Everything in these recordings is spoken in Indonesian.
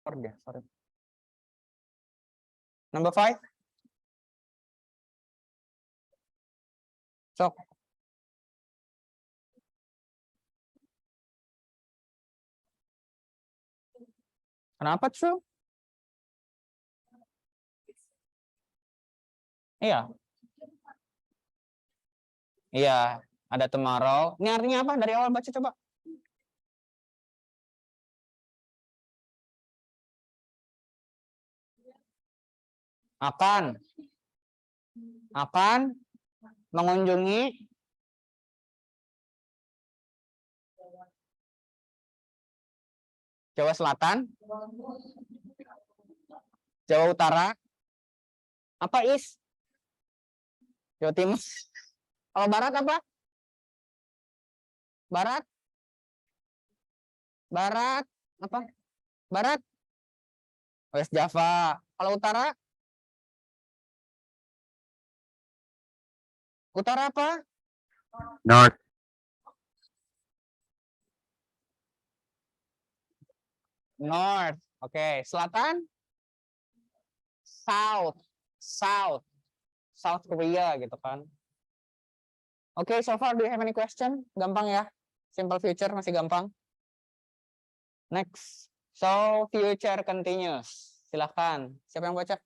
Sorry. Number 5. Sok. Kenapa true? Iya. Iya, ada tomorrow. Ini artinya apa? Dari awal baca coba. Akan mengunjungi Jawa Selatan, Jawa Utara, apa is? Jawa Timur. Kalau Barat apa? Barat apa? Barat West Java. Kalau Utara? Utara apa? North. North. Oke, Selatan? South Korea gitu kan. Oke, so far do you have any question? Gampang ya. Simple future masih gampang. Next. So, future continuous. Silahkan. Siapa yang baca?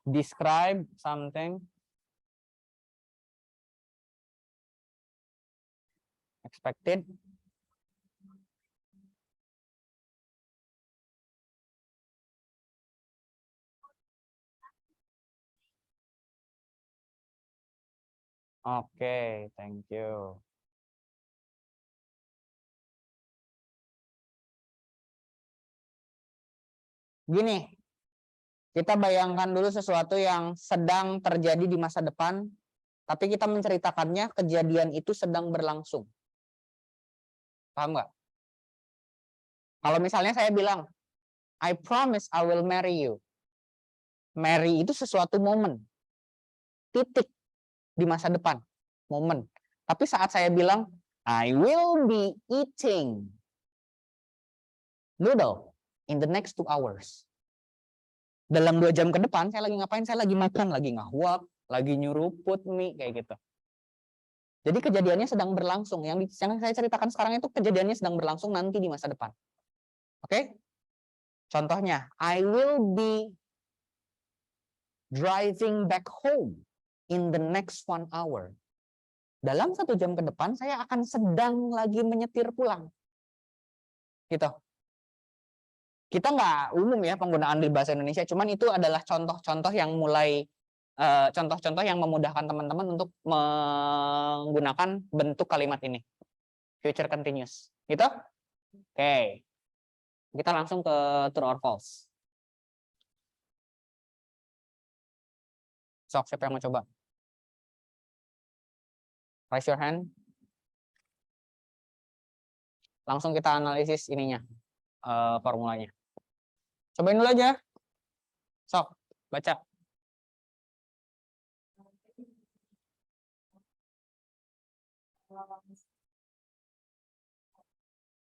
Describe something expected. Oke, thank you. Gini, kita bayangkan dulu sesuatu yang sedang terjadi di masa depan, tapi kita menceritakannya kejadian itu sedang berlangsung. Paham nggak? Kalau misalnya saya bilang, I promise I will marry you. Marry itu sesuatu momen. Titik di masa depan. Momen. Tapi saat saya bilang, I will be eating noodle in the next 2 hours. Dalam 2 jam ke depan, saya lagi ngapain? Saya lagi makan, lagi ngahuap, lagi nyuruput mie, kayak gitu. Jadi kejadiannya sedang berlangsung. Yang saya ceritakan sekarang itu kejadiannya sedang berlangsung nanti di masa depan. Oke? Contohnya, I will be driving back home in the next 1 hour. Dalam 1 jam ke depan, saya akan sedang lagi menyetir pulang. Gitu. Kita nggak umum ya penggunaan di bahasa Indonesia, cuman itu adalah contoh-contoh yang contoh-contoh yang memudahkan teman-teman untuk menggunakan bentuk kalimat ini. Future continuous. Gitu? Oke. Kita langsung ke true or false. Sok, siapa yang mau coba? Raise your hand. Langsung kita analisis ininya, formulanya. Cobain dulu aja. Sok, baca.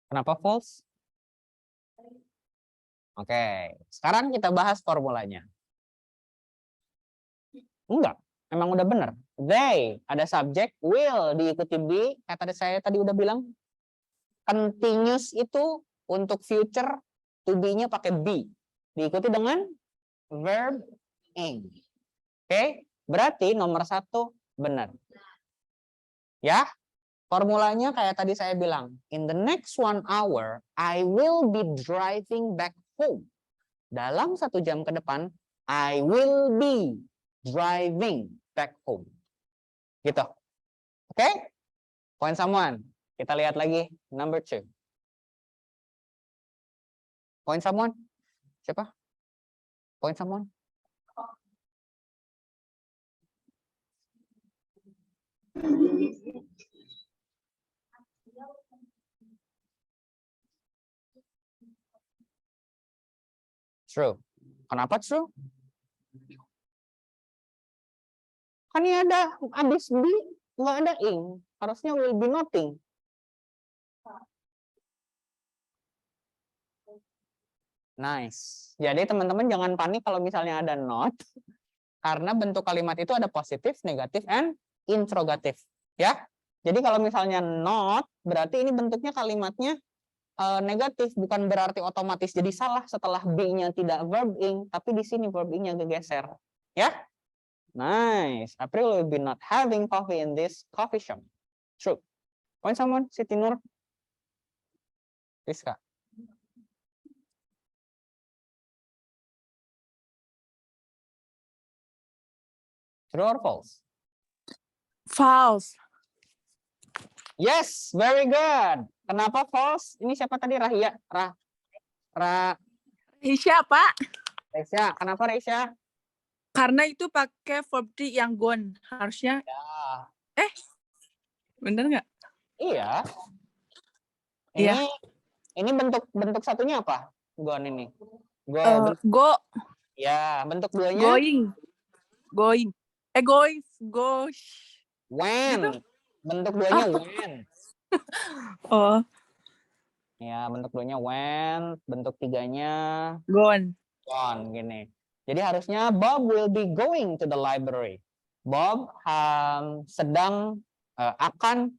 Kenapa false? Oke, sekarang kita bahas formulanya. Enggak, memang udah benar. They, ada subjek, will diikuti be, kata saya tadi udah bilang. Continuous itu untuk future, to be-nya pakai be. Diikuti dengan verb ing. Oke, berarti nomor 1 benar. Ya, formulanya kayak tadi saya bilang. In the next 1 hour, I will be driving back home. Dalam 1 jam ke depan, I will be driving back home. Gitu. Oke? Point someone. Kita lihat lagi number 2. Point someone? Siapa? Point someone? True. Kenapa true? Kan ini ada abis be, nggak ada ing. Harusnya will be nothing. Nice. Jadi teman-teman jangan panik kalau misalnya ada not. Karena bentuk kalimat itu ada positif, negatif, and interrogatif. Ya. Jadi kalau misalnya not, berarti ini bentuknya kalimatnya negatif. Bukan berarti otomatis jadi salah setelah be-nya tidak verb ing. Tapi di sini verb ing-nya geser. Ya. Nice. April will be not having coffee in this coffee shop. True. Point someone, Siti Nur. Rizka. True or false? False. Yes, very good. Kenapa false? Ini siapa tadi? Rahia. Siapa? Resya. Kenapa Resya? Karena itu pakai verb D yang gone. Harusnya. Ya. Bener nggak? Iya. Iya. Ini bentuk satunya apa? Gone ini. Go. Ya, bentuk duanya? Going. Going. Goes. When. Gitu? Bentuk duanya when. Oh. Ya, bentuk duanya when. Bentuk tiganya Gone. gone. Gini. Jadi harusnya Bob will be going to the library. Bob sedang akan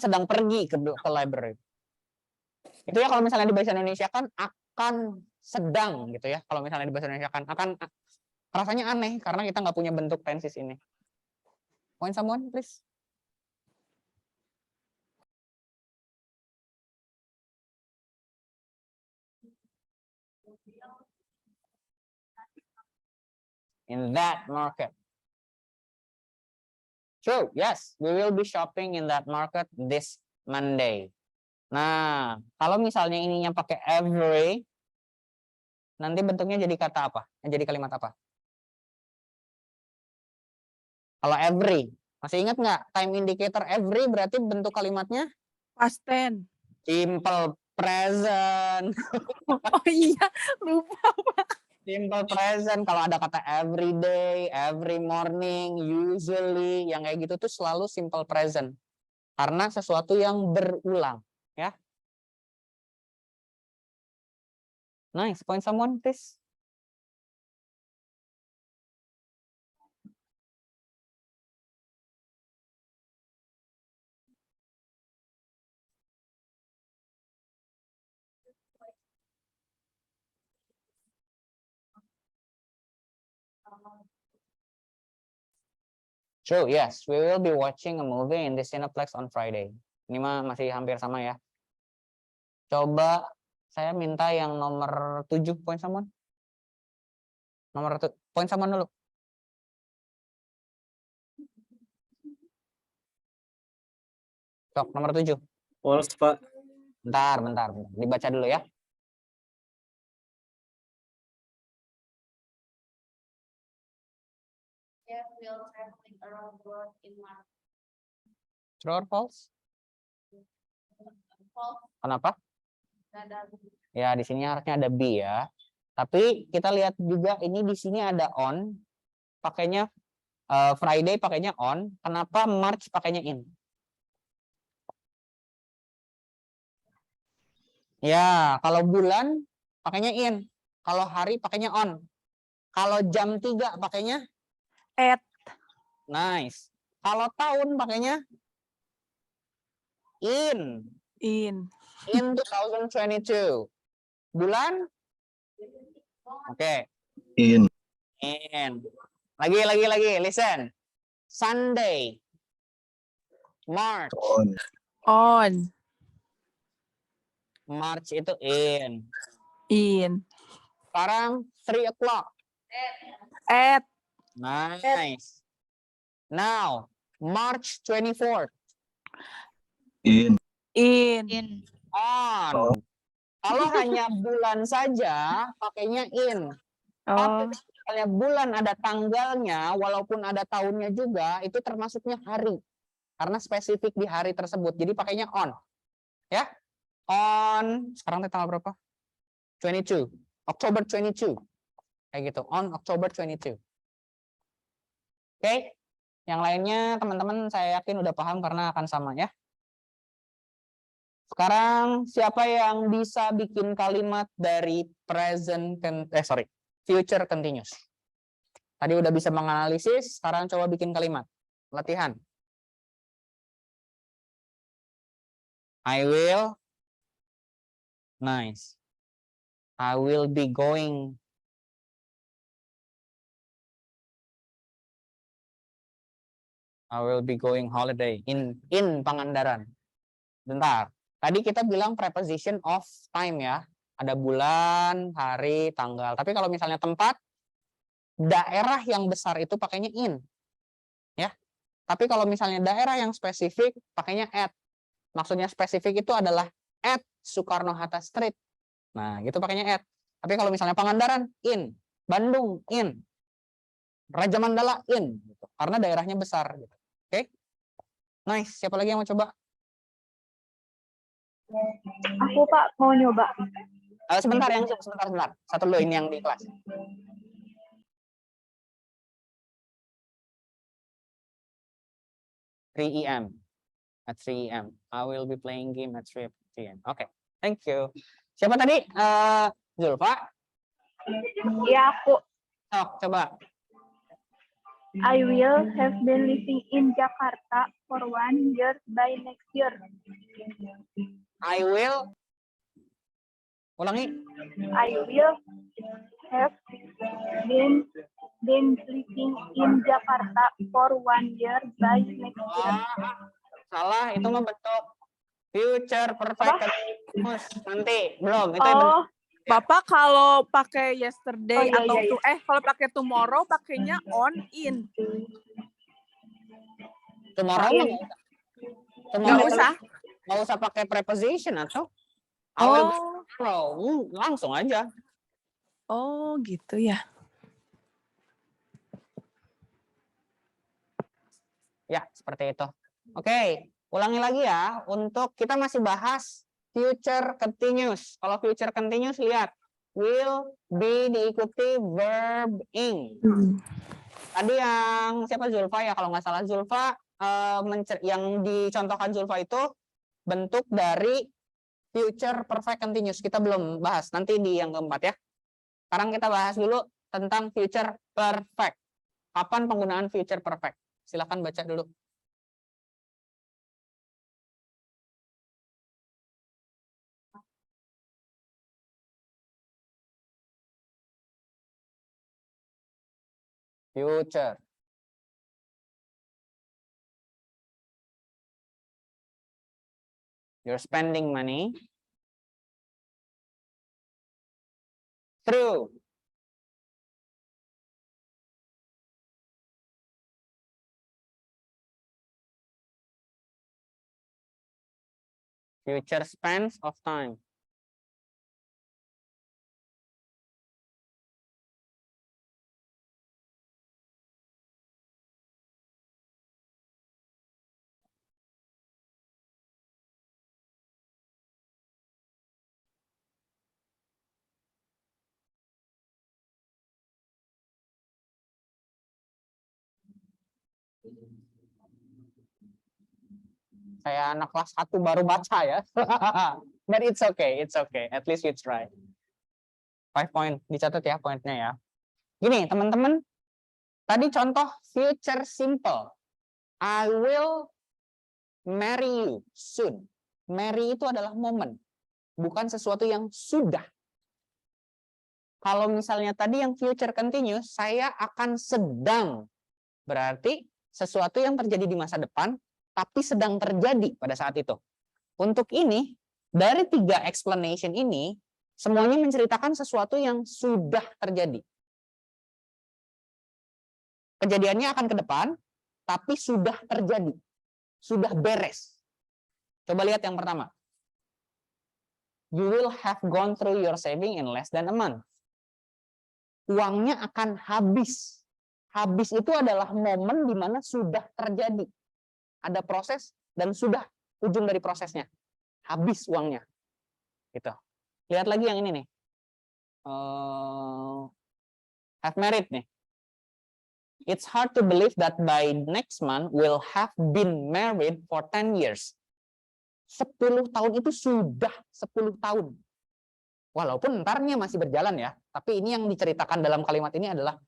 sedang pergi ke library. Itu ya kalau misalnya di bahasa Indonesia kan akan sedang gitu ya. Kalau misalnya di bahasa Indonesia kan akan, rasanya aneh karena kita nggak punya bentuk tenses ini. Point someone please. In that market. True, yes, we will be shopping in that market this Monday. Nah, kalau misalnya ininya pakai every, nanti bentuknya jadi kata apa? Jadi kalimat apa? Kalau every, masih ingat nggak? Time indicator every berarti bentuk kalimatnya? Past tense. Simple present. Oh iya, lupa. Simple present. Kalau ada kata every day, every morning, usually, yang kayak gitu tuh selalu simple present. Karena sesuatu yang berulang, ya. Nice, point someone please. True, yes, we will be watching a movie in the Cineplex on Friday. Ini mah masih hampir sama ya. Coba saya minta yang nomor 7, point someone. Point someone dulu. Sok, nomor 7. False, Pak. Bentar. Dibaca dulu ya. True or false? Kenapa? Ya, di sini harusnya ada be ya. Tapi kita lihat juga ini di sini ada on. Pakainya Friday pakainya on. Kenapa March pakainya in? Ya, kalau bulan pakainya in. Kalau hari pakainya on. Kalau jam 3 pakainya At. Nice. Kalau tahun pakainya in. In. In 2022. Bulan? Oke. In. In. Lagi. Listen. Sunday. March. On. March itu in. In. Sekarang 3 o'clock. At. Nice. Now, March 24th. In. In. On. Kalau hanya bulan saja, pakainya in. Oh. misalnya bulan ada tanggalnya, walaupun ada tahunnya juga, itu termasuknya hari. Karena spesifik di hari tersebut. Jadi pakainya on. Ya. On, sekarang tanggal berapa? 22. October 22. Kayak gitu. On October 22. Oke. Yang lainnya teman-teman saya yakin udah paham karena akan sama ya. Sekarang siapa yang bisa bikin kalimat dari future continuous? Tadi udah bisa menganalisis, sekarang coba bikin kalimat. Latihan. I will. Nice. I will be going. I will be going holiday in Pangandaran. Bentar. Tadi kita bilang preposition of time ya. Ada bulan, hari, tanggal. Tapi kalau misalnya tempat, daerah yang besar itu pakainya in. Ya. Tapi kalau misalnya daerah yang spesifik, pakainya at. Maksudnya spesifik itu adalah at Soekarno-Hatta Street. Nah, gitu pakainya at. Tapi kalau misalnya Pangandaran, in. Bandung, in. Raja Mandala, in. Gitu. Karena daerahnya besar. Gitu. Oke. Nice. Siapa lagi yang mau coba? Aku Pak mau nyoba. Sebentar. Satu dulu ini yang di kelas. At 3 AM. I will be playing game at 3 PM. Oke. Thank you. Siapa tadi? Zulfa? Ya aku. Oh, coba. I will have been living in Jakarta for 1 year by next year. I will. Ulangi. I will have been living in Jakarta for 1 year by next year. Salah, itu mah bentuk future perfect continuous. Nanti belum, itu yang Oh, Bapak kalau pakai yesterday iya, atau iya. kalau pakai tomorrow pakainya on in. tomorrow In. mah Nggak usah. nggak usah pakai preposition atau I will be Oh, tomorrow. Langsung aja. oh gitu ya. Ya, seperti itu. Oke, ulangi lagi ya. Untuk kita masih bahas future continuous. Kalau future continuous lihat will be diikuti verb ing. Tadi yang siapa Zulfa ya, kalau nggak salah Zulfa yang dicontohkan Zulfa itu bentuk dari future perfect continuous. Kita belum bahas, nanti di yang keempat ya. Sekarang kita bahas dulu tentang future perfect. Kapan penggunaan future perfect? Silakan baca dulu. Future. You're spending money. True. Future spans of time. Saya anak kelas 1 baru baca ya. But it's okay, it's okay. At least you try. 5 point, dicatat ya poinnya ya. Gini teman-teman, tadi contoh future simple. I will marry you soon. Marry itu adalah momen, bukan sesuatu yang sudah. Kalau misalnya tadi yang future continuous, saya akan sedang. Berarti sesuatu yang terjadi di masa depan, tapi sedang terjadi pada saat itu. Untuk ini, dari 3 explanation ini, semuanya menceritakan sesuatu yang sudah terjadi. Kejadiannya akan ke depan, tapi sudah terjadi. Sudah beres. Coba lihat yang pertama. You will have gone through your saving in less than a month. uangnya akan habis. Habis itu adalah momen di mana sudah terjadi. Ada proses dan sudah ujung dari prosesnya. Habis uangnya. Gitu. Lihat lagi yang ini nih. Have married nih. It's hard to believe that by next month we'll have been married for 10 years. 10 tahun itu sudah 10 tahun. Walaupun entarnya masih berjalan ya, tapi ini yang diceritakan dalam kalimat ini adalah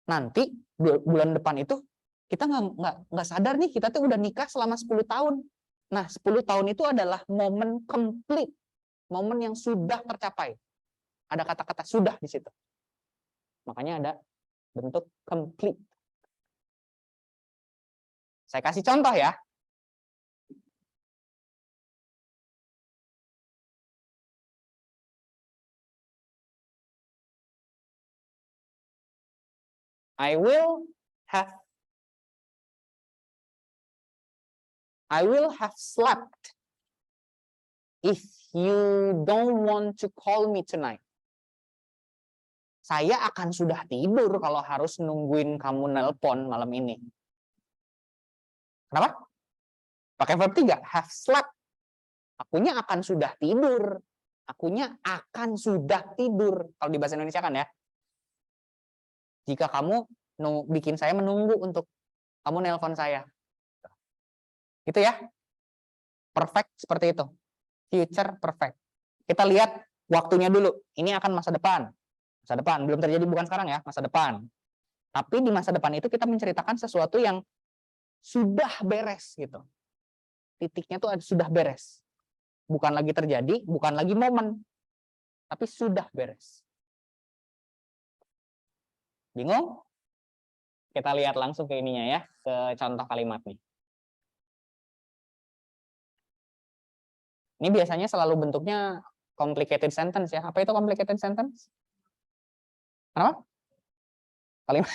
nanti bulan depan itu kita nggak sadar nih kita tuh udah nikah selama 10 tahun. Nah, 10 tahun itu adalah momen complete, momen yang sudah tercapai. Ada kata-kata sudah di situ. Makanya ada bentuk complete. Saya kasih contoh ya. I will have slept if you don't want to call me tonight. Saya akan sudah tidur kalau harus nungguin kamu nelpon malam ini. Kenapa? Pakai verb 3, have slept. Akunya akan sudah tidur. Akunya akan sudah tidur. Kalau di bahasa Indonesia kan ya. Jika kamu bikin saya menunggu untuk kamu nelpon saya. Gitu ya. Perfect seperti itu. Future perfect. Kita lihat waktunya dulu. Ini akan masa depan. Masa depan. Belum terjadi, bukan sekarang ya. Masa depan. Tapi di masa depan itu kita menceritakan sesuatu yang sudah beres gitu. Titiknya tuh sudah beres. Bukan lagi terjadi, bukan lagi momen. Tapi sudah beres. Bingung? Kita lihat langsung ke ininya ya, ke contoh kalimat nih. Ini biasanya selalu bentuknya complicated sentence ya. Apa itu complicated sentence? Kenapa? Kalimat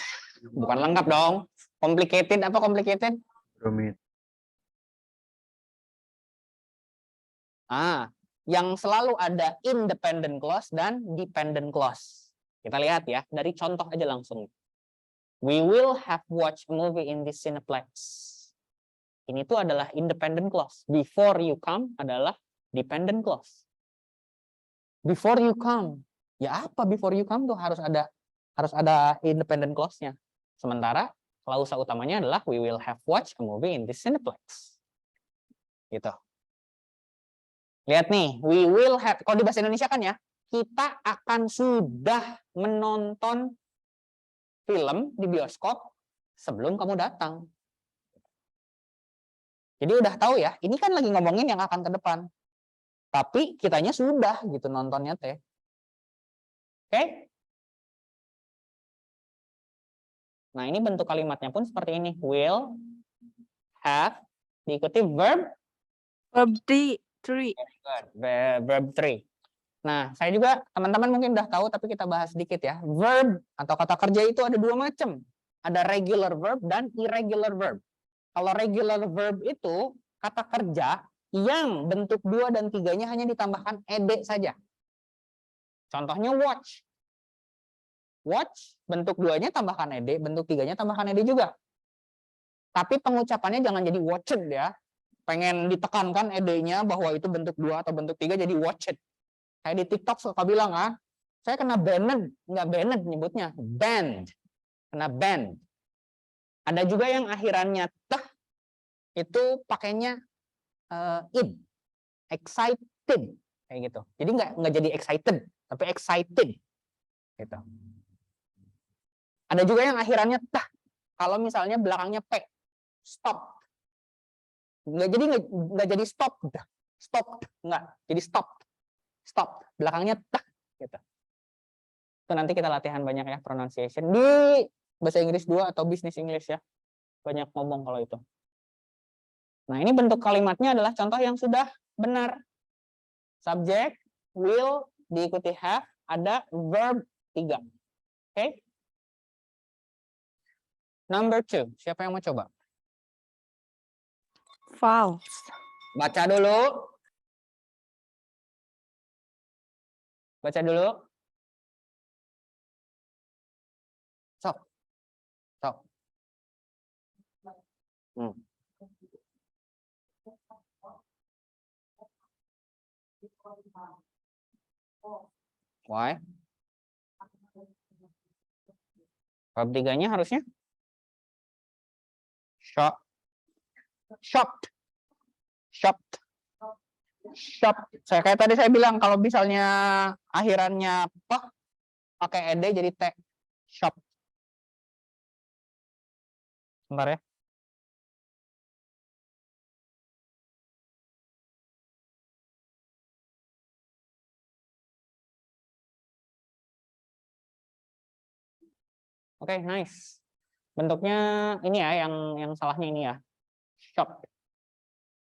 bukan lengkap dong. Complicated apa complicated? Rumit. Yang selalu ada independent clause dan dependent clause. Kita lihat ya, dari contoh aja langsung. We will have watched a movie in this cineplex. Ini tuh adalah independent clause. Before you come adalah dependent clause. Before you come. Ya apa before you come tuh harus ada independent clause-nya. Sementara klausa utamanya adalah we will have watched a movie in this cineplex. Gitu. Lihat nih, we will have, kalau di bahasa Indonesia kan ya, kita akan sudah menonton film di bioskop sebelum kamu datang. Jadi udah tahu ya, ini kan lagi ngomongin yang akan ke depan. Tapi kitanya sudah gitu nontonnya teh. Oke? Nah, ini bentuk kalimatnya pun seperti ini. Will, have, diikuti verb. Verb 3. Verb 3. Nah, saya juga, teman-teman mungkin udah tahu, tapi kita bahas sedikit ya. Verb atau kata kerja itu ada dua macam. Ada regular verb dan irregular verb. Kalau regular verb itu kata kerja yang bentuk 2 dan 3-nya hanya ditambahkan ed saja. Contohnya watch. Watch, bentuk 2-nya tambahkan ed, bentuk 3-nya tambahkan ed juga. Tapi pengucapannya jangan jadi watched ya. Pengen ditekankan ed-nya bahwa itu bentuk 2 atau bentuk 3 jadi watched. Kayak di TikTok suka bilang, saya kena banned. Enggak banned nyebutnya, banned. Kena banned. Ada juga yang akhirannya teh, itu pakainya id. Excited. Kayak gitu. Jadi nggak jadi excited, tapi excited. Gitu. Ada juga yang akhirannya tah. Kalau misalnya belakangnya p, stop. Nggak jadi stop, stop nggak. Jadi stop. Belakangnya tah. Gitu. Itu nanti kita latihan banyak ya pronunciation di bahasa Inggris 2 atau Business English ya. Banyak ngomong kalau itu. Nah ini bentuk kalimatnya adalah contoh yang sudah benar. Subject, will, diikuti have, ada verb 3. Oke? Number 2, siapa yang mau coba? False. Baca dulu. Baca dulu. Why? Verb 3-nya harusnya shocked. Shocked. Shocked. Shocked. Kayak tadi saya bilang kalau misalnya akhirannya apa pakai ed jadi t. Shocked. Bentar ya. Oke, nice. Bentuknya ini ya, yang salahnya ini ya. Shocked.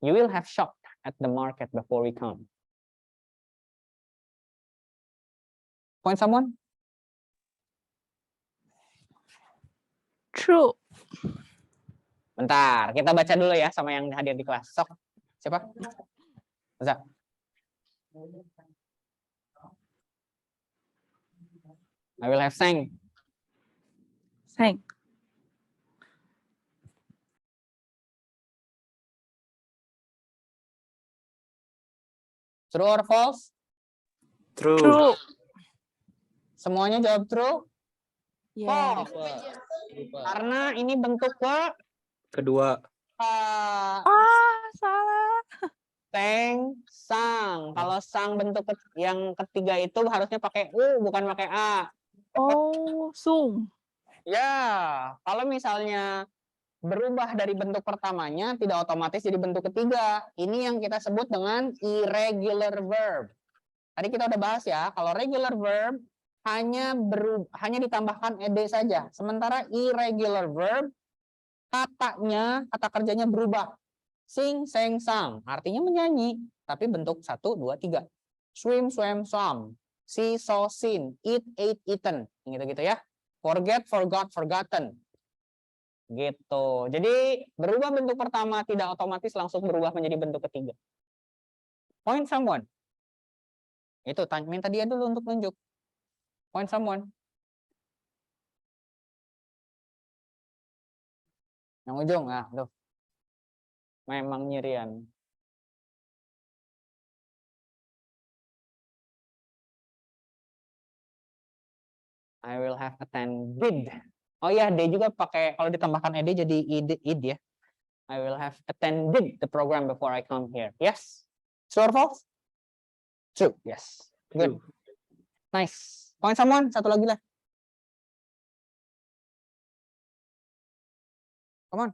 You will have shocked at the market before we come. Point someone? True. Bentar, kita baca dulu ya sama yang hadir di kelas. Sok, siapa? Zak. I will have sang. Sang. True or false? True. True. Semuanya jawab true? Yeah. False. Karena ini bentuk Kedua. Salah. Sang, sang. Kalau sang bentuk yang ketiga itu harusnya pakai u, bukan pakai a. Oh, sung. Ya, kalau misalnya berubah dari bentuk pertamanya, tidak otomatis jadi bentuk ketiga. Ini yang kita sebut dengan irregular verb. Tadi kita udah bahas ya, kalau regular verb hanya ditambahkan ed saja. Sementara irregular verb katanya, kata kerjanya berubah. Sing, sang, sang. Artinya menyanyi, tapi bentuk 1, 2, 3. Swim, swam, swam. See, saw, seen. Eat, ate, eaten. Gitu-gitu ya. Forget, forgot, forgotten. Gitu. Jadi berubah bentuk pertama tidak otomatis langsung berubah menjadi bentuk ketiga. Point someone. Itu minta dia dulu untuk nunjuk. Point someone. Yang ujung, nah tuh. Memang nyirian. I will have attended. Oh iya, D juga pakai, kalau ditambahkan ed jadi id ya. I will have attended the program before I come here. Yes. True or false? True. Yes. Good. Nice. Point someone. Satu lagi lah. Come on.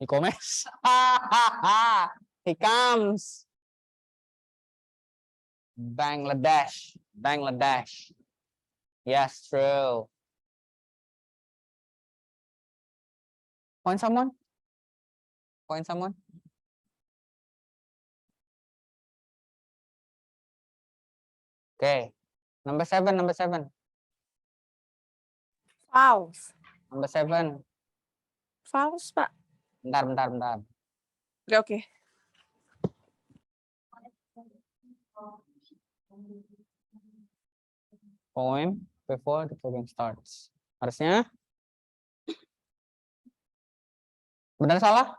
E-commerce. He comes. Bangladesh. Bangladesh. Yes, true. Point someone. Point someone. Okay. Number 7, number 7. False. Number 7. False, Pak. Bentar. Oke. Poem before the program starts. Harusnya benar salah?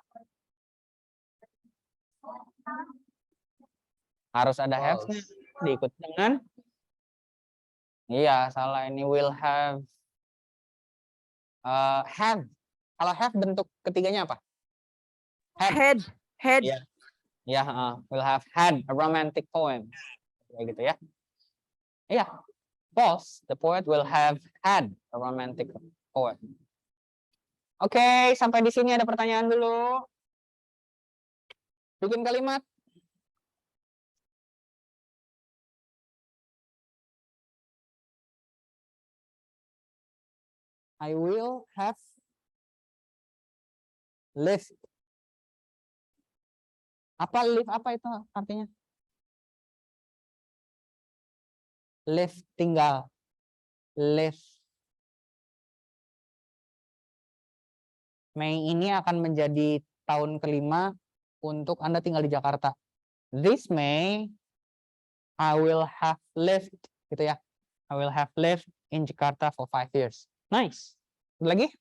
Harus ada have-nya diikut dengan iya, salah ini will have have. Kalau have bentuk ketiganya apa? Head. Iya. Ya, will have had a romantic poem. Kayak gitu ya. Iya. False, the poet will have had a romantic poem. Oke, sampai di sini ada pertanyaan dulu. Bikin kalimat. I will have lived. Apa live apa itu artinya? Live tinggal. Live. Mei ini akan menjadi tahun kelima untuk Anda tinggal di Jakarta. This May, I will have lived, gitu ya. I will have lived in Jakarta for 5 years. Nice. Lagi?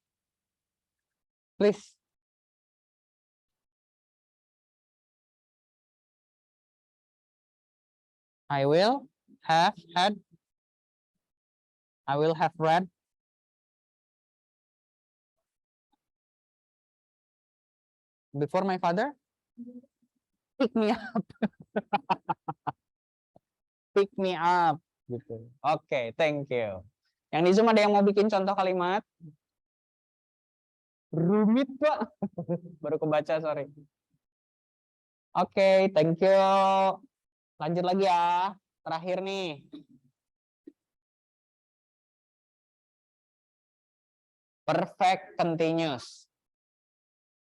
Please. I will have had. I will have read. Before my father? Pick me up. Pick me up. Gitu. Oke, thank you. Yang di Zoom ada yang mau bikin contoh kalimat? Rumit, Pak. Baru kebaca, sorry. Oke, thank you. Lanjut lagi ya. Terakhir nih. Perfect continuous.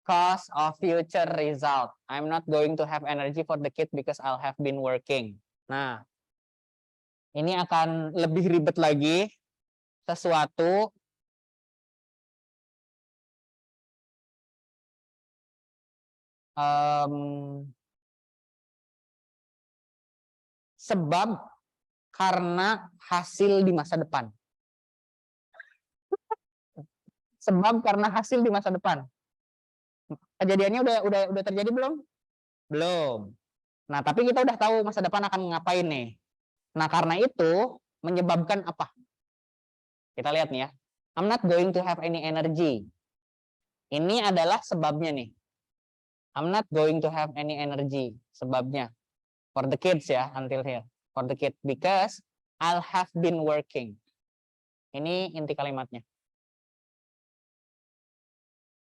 Cause of future result. I'm not going to have energy for the kid because I'll have been working. Nah, ini akan lebih ribet lagi. Sesuatu sebab karena hasil di masa depan. Sebab karena hasil di masa depan. Kejadiannya udah terjadi belum? Belum. Nah, tapi kita udah tahu masa depan akan ngapain nih. Nah, karena itu menyebabkan apa? Kita lihat nih ya. I'm not going to have any energy. Ini adalah sebabnya nih. I'm not going to have any energy. Sebabnya. For the kids ya, until here. For the kid. Because I'll have been working. Ini inti kalimatnya.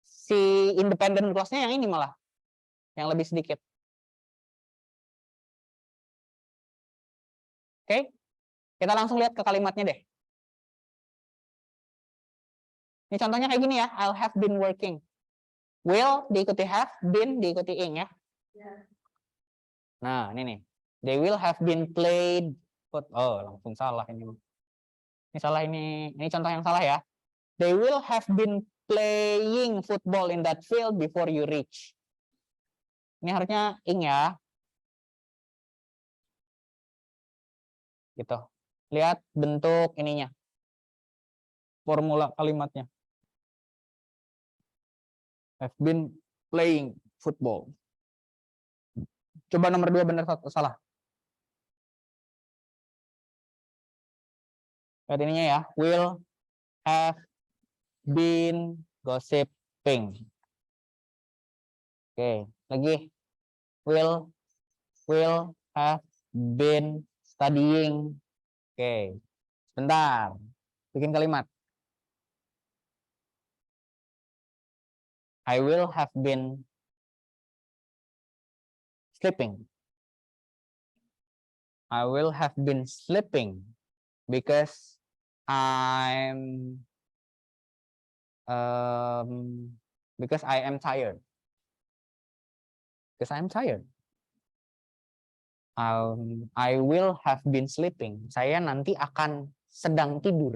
Si independent clause-nya yang ini malah. Yang lebih sedikit. Oke? Kita langsung lihat ke kalimatnya deh. Ini contohnya kayak gini ya. I'll have been working. Will diikuti have, been diikuti ing ya. Nah, ini nih. They will have been played. Oh, langsung salah ini. Ini salah ini. Ini contoh yang salah ya. They will have been playing football in that field before you reach. Ini harusnya ing ya. Gitu. Lihat bentuk ininya. Formula kalimatnya. Have been playing football. Coba nomor 2 benar atau salah. Lihat ininya ya. Will have been gossiping. Oke, lagi. Will have been studying. Oke. Sebentar. Bikin kalimat. I will have been sleeping. I will have been sleeping because I am tired. Because I'm tired. I will have been sleeping. Saya nanti akan sedang tidur.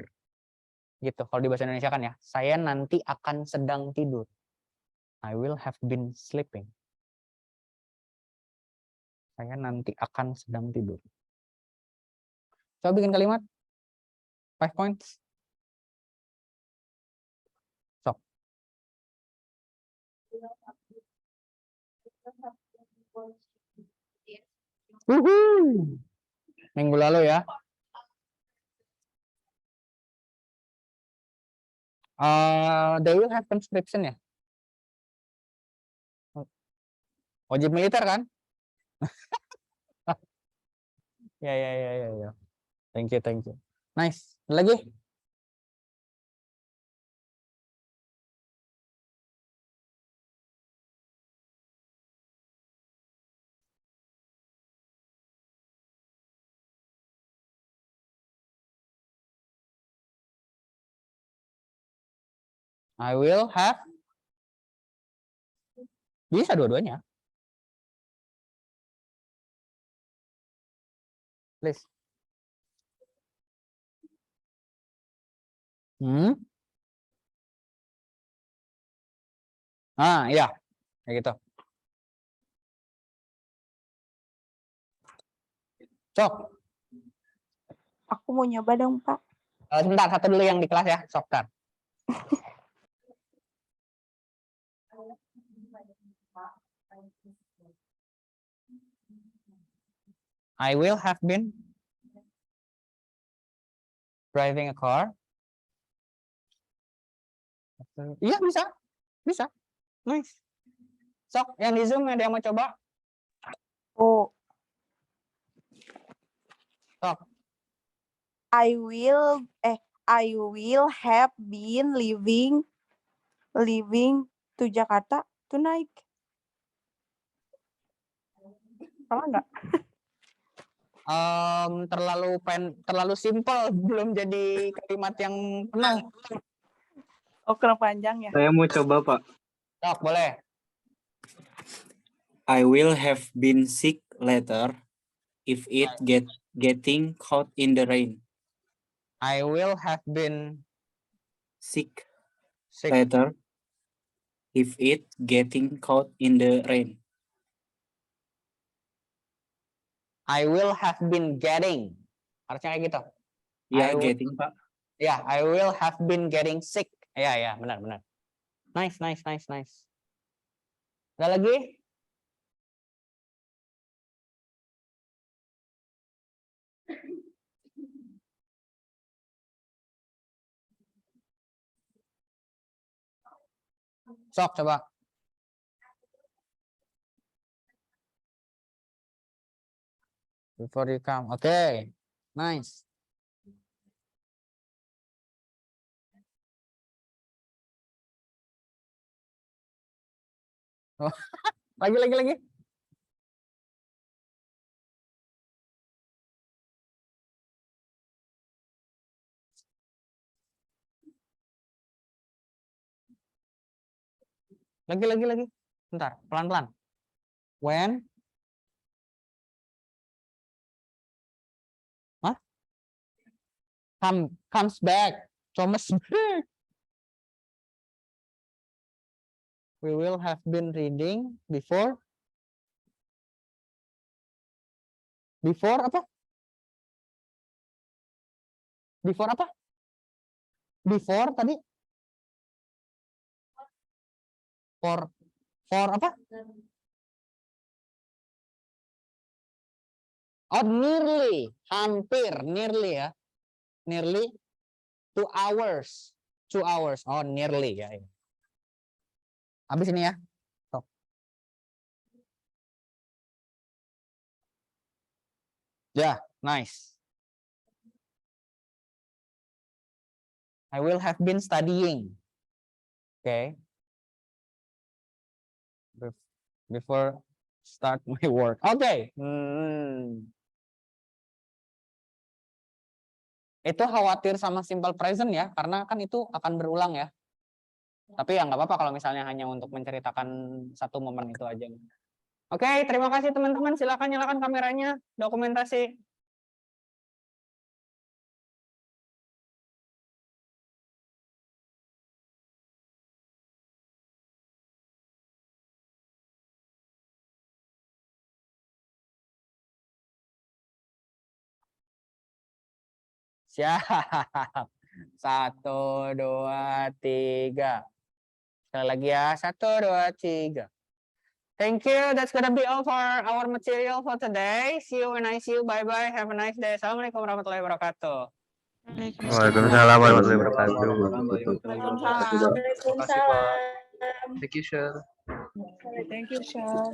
Gitu. Kalau di bahasa Indonesia kan ya. Saya nanti akan sedang tidur. I will have been sleeping. Saya nanti akan sedang tidur. Coba bikin kalimat. 5 points. Sok. Minggu lalu ya. They will have conscription ya. Wajib militer kan? Ya. Thank you. Nice. Lagi? I will have. Bisa dua-duanya. Please. Ya. Kayak gitu. Sok. Aku mau nyoba dong, Pak. Sebentar, satu dulu yang di kelas ya. Sok, Tar. I will have been driving a car. Iya, bisa. Bisa. Nice. Sok, yang di Zoom ada yang mau coba? Oh, Sok. I will have been living to Jakarta tonight. Salah nggak? Terlalu simpel, belum jadi kalimat yang penuh. Oh, kurang panjang ya. Saya mau coba, Pak. Sok, boleh. I will have been sick later if it getting caught in the rain. I will have been Sick sick. later if it getting caught in the rain. I will have been getting. Harusnya kayak gitu. Ya, I will- getting, Pak. Ya, I will have been getting sick. Ya, benar. Nice. Ada lagi? Sok, coba. Before you come. Oke. Nice. Oh, lagi. Lagi. Bentar, pelan-pelan. When? Hah? Comes back. Comes back. We will have been reading before. Before apa? Before apa? Before tadi? For apa? Oh, nearly. Hampir. Nearly ya. Nearly 2 hours. 2 hours. Oh, nearly ya. Habis ini ya. Stop. Ya, nice. I will have been studying. Okay. Before start my work. Okay. Itu khawatir sama simple present ya, karena kan itu akan berulang ya. Tapi ya nggak apa-apa kalau misalnya hanya untuk menceritakan satu momen itu aja. Oke, terima kasih teman-teman. Silakan nyalakan kameranya, dokumentasi. Siap. 1, 2, 3. Sekali lagi ya. 1, 2, 3. Thank you. That's gonna be all for our material for today. See you when I see you. Bye-bye. Have a nice day. Assalamualaikum warahmatullahi wabarakatuh. Waalaikumsalam warahmatullahi wabarakatuh. Waalaikumsalam. Thank you, Syar. Thank you, Syar.